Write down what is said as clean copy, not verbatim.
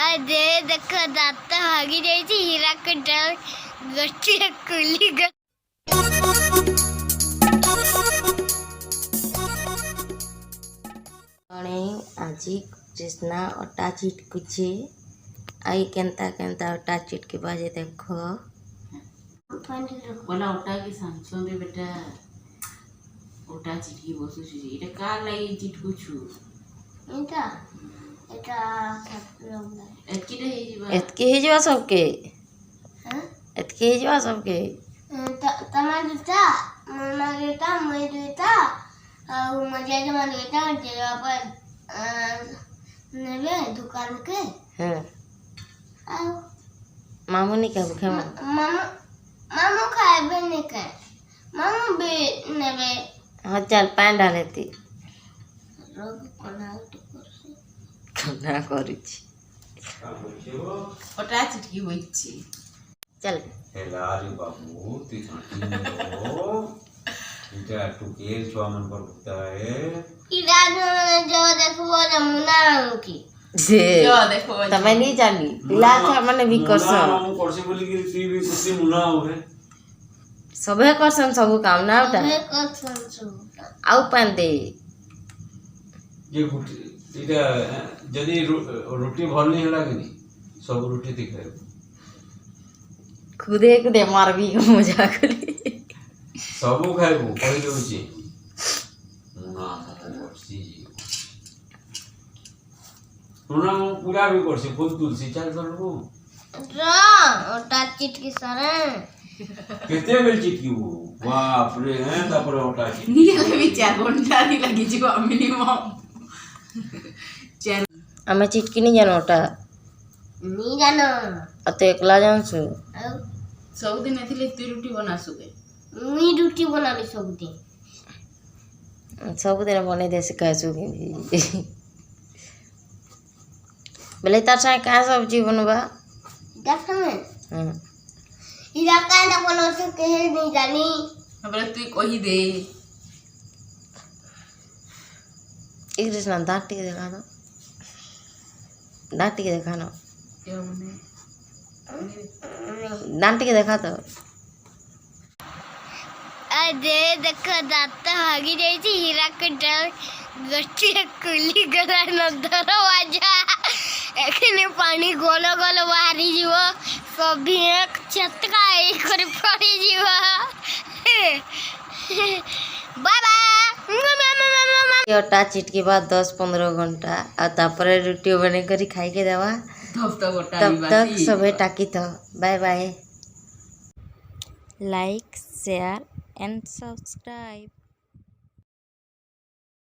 अरे देखो दांत भागी जाइए हीरा कुंडल गोटी कुली आज कृष्णा अटा चिटकुचे आई केंता केंता अटा चिटके बाजे देखो बोला ओटा के सांसों दे बेटा ओटा चिटकी बसु छी एटा का लाई चिटकु छु एटा एटा सब एतके हे जवा सबके हां एतके हे जवा सबके तमा दुटा मम्मा दुटा मैं दुटा और मजा के मन दुटा जेवा पर नेबे दुकान के हां आओ मामू नहीं कहबो खे मामू खाए नहीं खाए मामू बे नेबे हाँ चल पान डालेती रोग कोना कना करूची ओटा चिटकी होई छी चल हेलारी बाबू ती छाटी इटा टुके छुआ मन पर होता है इराद में जो देखो जमुना की जे जो देखो तमे नहीं जानी इलाका माने भी करसन हम करसे बोली कि ती भी कुछ मुना हो है सबे करसन सब काम ना उठा आउ पान दे ये इटा जदी रोटी भल नहीं होला कि सब रोटी दिखाए खुदे खुदे मारबी मजा करी सब खाइबो कहि दउची मुना करसी मुना पूरा भी करसी फूल तुलसी चल करबो ओटा चिटकी सारे केते बेल चिटकी वो बाप रे हैं तापर ओटा चिटकी निले विचार घंटा नहीं लगी जी को मिनिमम चल हमें चिटकी नहीं जानो ओटा नहीं जानो अतो एकला जानसु सब दिन एथिले तू रोटी बना सुके मी रोटी बनाली सब दिन सब दिन बने दे से कहसु बेले तार साए का सब्जी बनबा देख में हां इरा का ना बनो से कहे नहीं जानी हमरा तू कहि दे एक कृष्णा दांत के देखा दो दांत के देखा ना क्या बने दांत के देखा तो अरे देखो दांत भागी जाइए हीरा कुंडल गोटी कुली गला न दरवाजा एखने पानी गोलो गोलो बाहरी जीव सभी एक छटका एक कर पड़ी जीव बाय बाय अटा चिटके बाद 10-15 घंटा और तापर रोटी बने करी खाई के देवा तब तक सबे टाकी तो bye bye like share and subscribe.